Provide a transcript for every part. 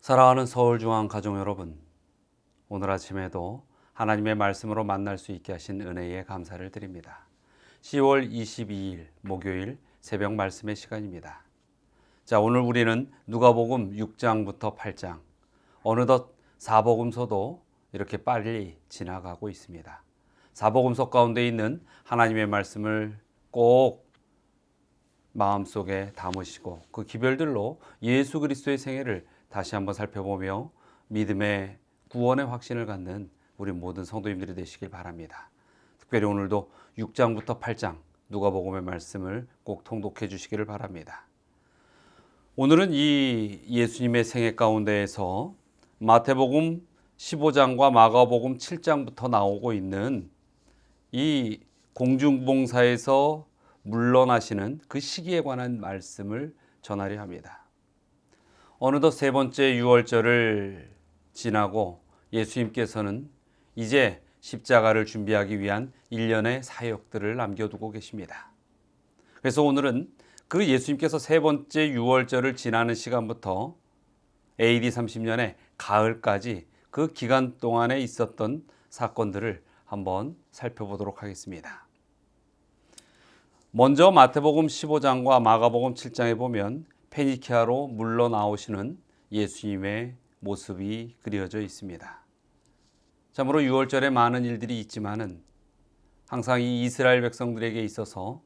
사랑하는 서울중앙 가족 여러분, 오늘 아침에도 하나님의 말씀으로 만날 수 있게 하신 은혜에 감사를 드립니다. 10월 22일 목요일 새벽 말씀의 시간입니다. 자, 오늘 우리는 누가복음 6장부터 8장, 어느덧 사복음서도 이렇게 빨리 지나가고 있습니다. 사복음서 가운데 있는 하나님의 말씀을 꼭 마음속에 담으시고 그 기별들로 예수 그리스도의 생애를 다시 한번 살펴보며 믿음의 구원의 확신을 갖는 우리 모든 성도님들이 되시길 바랍니다. 특별히 오늘도 6장부터 8장 누가복음의 말씀을 꼭 통독해 주시기를 바랍니다. 오늘은 이 예수님의 생애 가운데에서 마태복음 15장과 마가복음 7장부터 나오고 있는 이 공중봉사에서 물러나시는 그 시기에 관한 말씀을 전하려 합니다. 어느덧 세 번째 유월절을 지나고 예수님께서는 이제 십자가를 준비하기 위한 일련의 사역들을 남겨두고 계십니다. 그래서 오늘은 그 예수님께서 세 번째 유월절을 지나는 시간부터 AD 30년의 가을까지 그 기간 동안에 있었던 사건들을 한번 살펴보도록 하겠습니다. 먼저 마태복음 15장과 마가복음 7장에 보면 페니키아로 물러나오시는 예수님의 모습이 그려져 있습니다. 참으로 유월절에 많은 일들이 있지만은 항상 이 이스라엘 백성들에게 있어서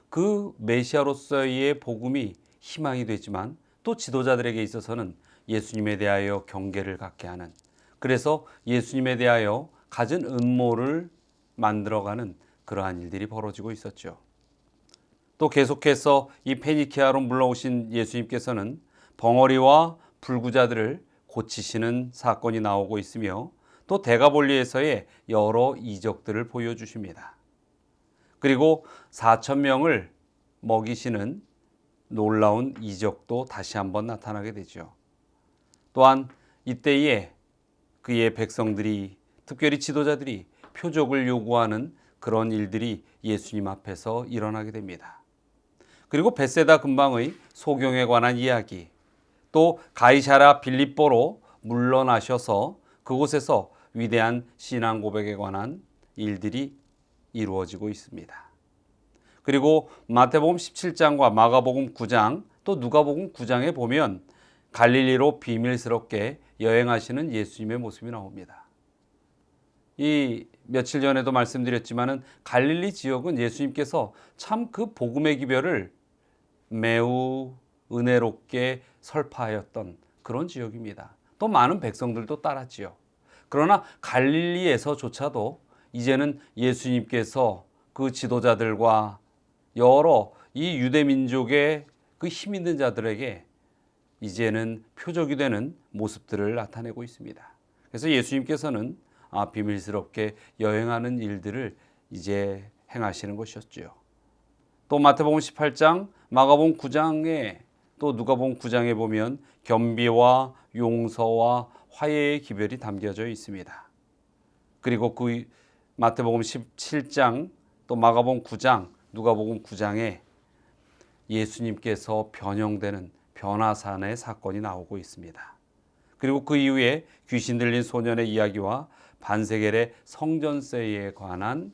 그 메시아로서의 복음이 희망이 되지만 또 지도자들에게 있어서는 예수님에 대하여 경계를 갖게 하는, 그래서 예수님에 대하여 갖은 음모를 만들어가는 그러한 일들이 벌어지고 있었죠. 또 계속해서 이 페니키아로 물러오신 예수님께서는 벙어리와 불구자들을 고치시는 사건이 나오고 있으며 또 데가볼리에서의 여러 이적들을 보여주십니다. 그리고 4,000명을 먹이시는 놀라운 이적도 다시 한번 나타나게 되죠. 또한 이때에 그의 백성들이, 특별히 지도자들이 표적을 요구하는 그런 일들이 예수님 앞에서 일어나게 됩니다. 그리고 벳세다 근방의 소경에 관한 이야기, 또 가이사랴 빌립보로 물러나셔서 그곳에서 위대한 신앙 고백에 관한 일들이 이루어지고 있습니다. 그리고 마태복음 17장과 마가복음 9장 또 누가복음 9장에 보면 갈릴리로 비밀스럽게 여행하시는 예수님의 모습이 나옵니다. 이 며칠 전에도 말씀드렸지만은 갈릴리 지역은 예수님께서 참 그 복음의 기별을 매우 은혜롭게 설파하였던 그런 지역입니다. 또 많은 백성들도 따랐지요. 그러나 갈릴리에서조차도 이제는 예수님께서 그 지도자들과 여러 이 유대 민족의 그 힘 있는 자들에게 이제는 표적이 되는 모습들을 나타내고 있습니다. 그래서 예수님께서는 비밀스럽게 여행하는 일들을 이제 행하시는 것이었죠. 또 마태복음 18장, 마가복음 9장에 또 누가복음 9장에 보면 겸비와 용서와 화해의 기별이 담겨져 있습니다. 그리고 그 마태복음 17장, 또 마가복음 9장, 누가복음 9장에 예수님께서 변형되는 변화산의 사건이 나오고 있습니다. 그리고 그 이후에 귀신 들린 소년의 이야기와 반세겔의 성전세에 관한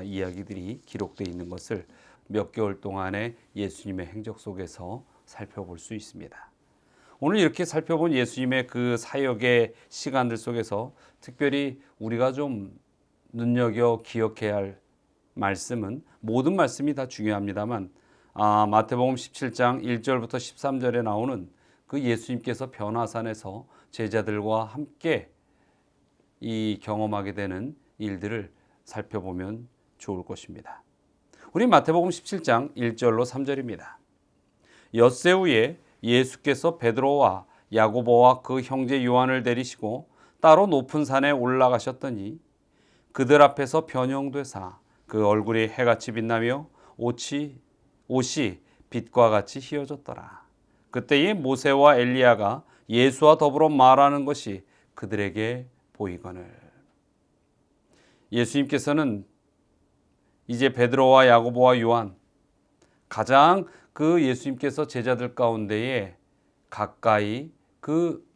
이야기들이 기록되어 있는 것을 몇 개월 동안의 예수님의 행적 속에서 살펴볼 수 있습니다. 오늘 이렇게 살펴본 예수님의 그 사역의 시간들 속에서 특별히 우리가 좀 눈여겨 기억해야 할 말씀은, 모든 말씀이 다 중요합니다만 마태복음 17장 1절부터 13절에 나오는 그 예수님께서 변화산에서 제자들과 함께 이 경험하게 되는 일들을 살펴보면 좋을 것입니다. 우리 마태복음 17장 1절로 3절입니다. 엿새 후에 예수께서 베드로와 야고보와 그 형제 요한을 데리시고 따로 높은 산에 올라가셨더니 그들 앞에서 변형되사 그 얼굴이 해같이 빛나며 옷이 빛과 같이 휘어졌더라. 그때에 모세와 엘리야가 예수와 더불어 말하는 것이 그들에게 보이거늘. 예수님께서는 이제 베드로와 야고보와 요한, 가장 그 예수님께서 제자들 가운데에 가까이 그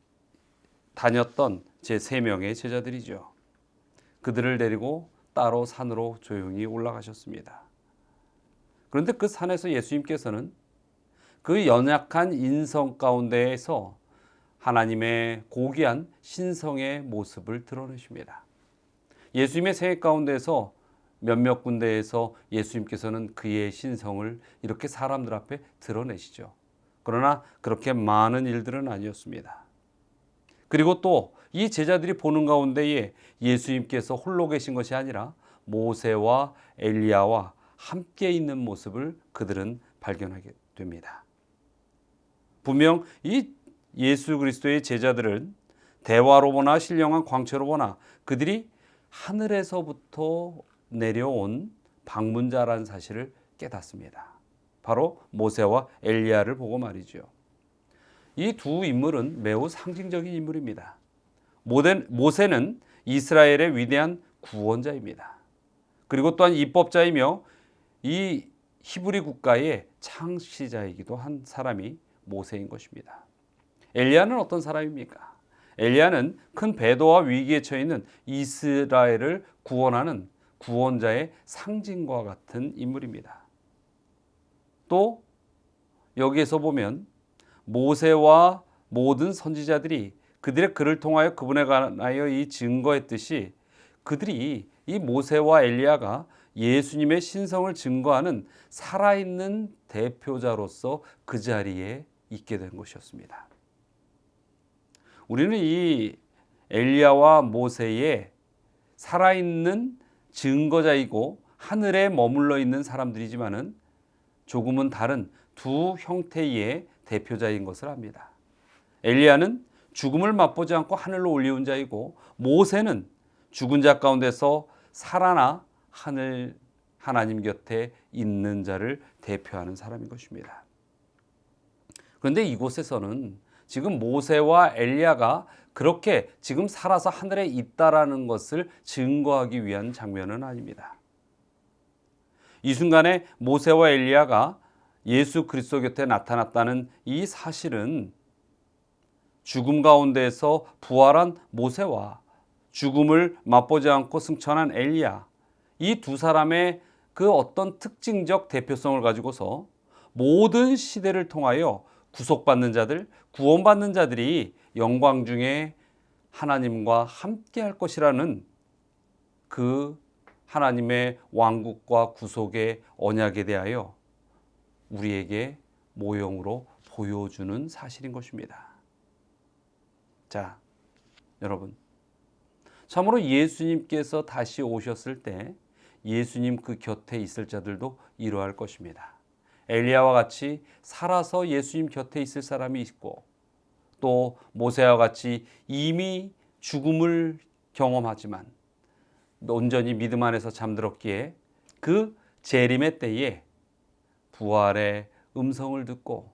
다녔던 제 3명의 제자들이죠. 그들을 데리고 따로 산으로 조용히 올라가셨습니다. 그런데 그 산에서 예수님께서는 그 연약한 인성 가운데에서 하나님의 고귀한 신성의 모습을 드러내십니다. 예수님의 생애 가운데에서 몇몇 군데에서 예수님께서는 그의 신성을 이렇게 사람들 앞에 드러내시죠. 그러나 그렇게 많은 일들은 아니었습니다. 그리고 또 이 제자들이 보는 가운데에 예수님께서 홀로 계신 것이 아니라 모세와 엘리야와 함께 있는 모습을 그들은 발견하게 됩니다. 분명 이 예수 그리스도의 제자들은 대화로 보나 신령한 광채로 보나 그들이 하늘에서부터 내려온 방문자라는 사실을 깨닫습니다. 바로 모세와 엘리야를 보고 말이죠. 이 두 인물은 매우 상징적인 인물입니다. 모세는 이스라엘의 위대한 구원자입니다. 그리고 또한 입법자이며 이 히브리 국가의 창시자이기도 한 사람이 모세인 것입니다. 엘리야는 어떤 사람입니까? 엘리야는 큰 배도와 위기에 처해 있는 이스라엘을 구원하는 구원자의 상징과 같은 인물입니다. 또 여기에서 보면 모세와 모든 선지자들이 그들의 글을 통하여 그분에 관하여 이 증거했듯이 그들이 이 모세와 엘리야가 예수님의 신성을 증거하는 살아있는 대표자로서 그 자리에 있게 된 것이었습니다. 우리는 이 엘리야와 모세의 살아있는 증거자이고 하늘에 머물러 있는 사람들이지만은 조금은 다른 두 형태의 대표자인 것을 압니다. 엘리야는 죽음을 맛보지 않고 하늘로 올리운 자이고 모세는 죽은 자 가운데서 살아나 하나님 곁에 있는 자를 대표하는 사람인 것입니다. 그런데 이곳에서는 지금 모세와 엘리야가 그렇게 지금 살아서 하늘에 있다라는 것을 증거하기 위한 장면은 아닙니다. 이 순간에 모세와 엘리야가 예수 그리스도 곁에 나타났다는 이 사실은 죽음 가운데에서 부활한 모세와 죽음을 맛보지 않고 승천한 엘리야, 이 두 사람의 그 어떤 특징적 대표성을 가지고서 모든 시대를 통하여 구속받는 자들, 구원받는 자들이 영광 중에 하나님과 함께 할 것이라는 그 하나님의 왕국과 구속의 언약에 대하여 우리에게 모형으로 보여주는 사실인 것입니다. 자, 여러분, 참으로 예수님께서 다시 오셨을 때 예수님 그 곁에 있을 자들도 이러할 것입니다. 엘리야와 같이 살아서 예수님 곁에 있을 사람이 있고 또 모세와 같이 이미 죽음을 경험하지만 온전히 믿음 안에서 잠들었기에 그 재림의 때에 부활의 음성을 듣고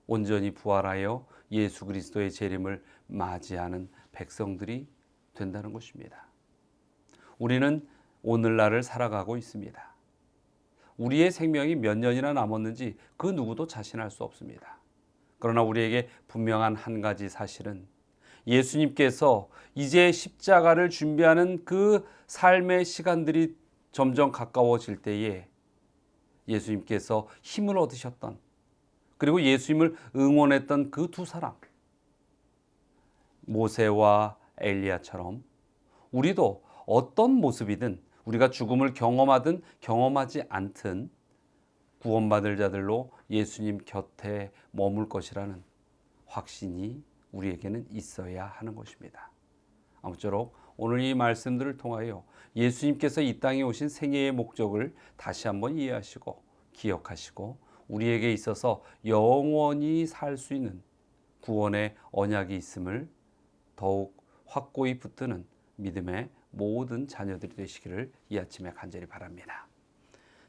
온전히 부활하여 예수 그리스도의 재림을 맞이하는 백성들이 된다는 것입니다. 우리는 오늘날을 살아가고 있습니다. 우리의 생명이 몇 년이나 남았는지 그 누구도 자신할 수 없습니다. 그러나 우리에게 분명한 한 가지 사실은 예수님께서 이제 십자가를 준비하는 그 삶의 시간들이 점점 가까워질 때에 예수님께서 힘을 얻으셨던 그리고 예수님을 응원했던 그 두 사람 모세와 엘리야처럼 우리도 어떤 모습이든 우리가 죽음을 경험하든 경험하지 않든 구원받을 자들로 예수님 곁에 머물 것이라는 확신이 우리에게는 있어야 하는 것입니다. 아무쪼록 오늘 이 말씀들을 통하여 예수님께서 이 땅에 오신 생애의 목적을 다시 한번 이해하시고 기억하시고 우리에게 있어서 영원히 살 수 있는 구원의 언약이 있음을 더욱 확고히 붙드는 믿음의 모든 자녀들이 되시기를 이 아침에 간절히 바랍니다.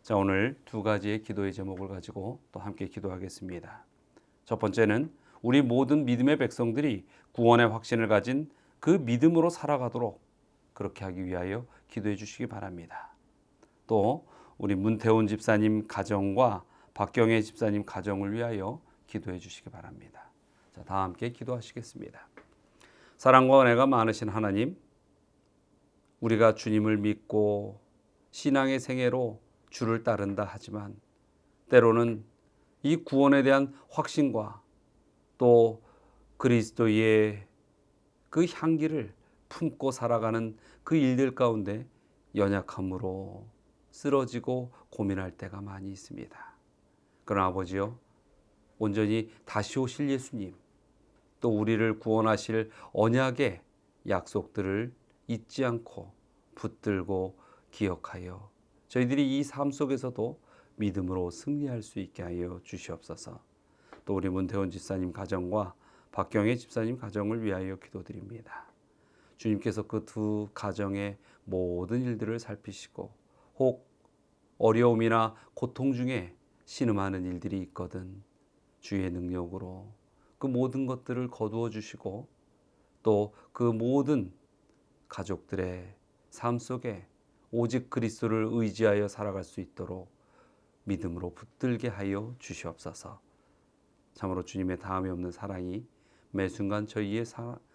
자, 오늘 두 가지의 기도의 제목을 가지고 또 함께 기도하겠습니다. 첫 번째는 우리 모든 믿음의 백성들이 구원의 확신을 가진 그 믿음으로 살아가도록 그렇게 하기 위하여 기도해 주시기 바랍니다. 또 우리 문태훈 집사님 가정과 박경혜 집사님 가정을 위하여 기도해 주시기 바랍니다. 자, 다 함께 기도하시겠습니다. 사랑과 은혜가 많으신 하나님, 우리가 주님을 믿고 신앙의 생애로 주를 따른다 하지만 때로는 이 구원에 대한 확신과 또 그리스도의 그 향기를 품고 살아가는 그 일들 가운데 연약함으로 쓰러지고 고민할 때가 많이 있습니다. 그러나 아버지요, 온전히 다시 오실 예수님, 또 우리를 구원하실 언약의 약속들을 잊지 않고 붙들고 기억하여 저희들이 이 삶 속에서도 믿음으로 승리할 수 있게 하여 주시옵소서. 또 우리 문태원 집사님 가정과 박경혜 집사님 가정을 위하여 기도드립니다. 주님께서 그 두 가정의 모든 일들을 살피시고 혹 어려움이나 고통 중에 신음하는 일들이 있거든 주의 능력으로 그 모든 것들을 거두어 주시고 또 그 모든 가족들의 삶 속에 오직 그리스도를 의지하여 살아갈 수 있도록 믿음으로 붙들게 하여 주시옵소서. 참으로 주님의 다함이 없는 사랑이 매 순간 저희의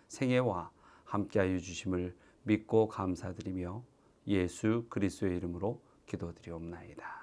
생애와 함께하여 주심을 믿고 감사드리며 예수 그리스도의 이름으로 기도드리옵나이다.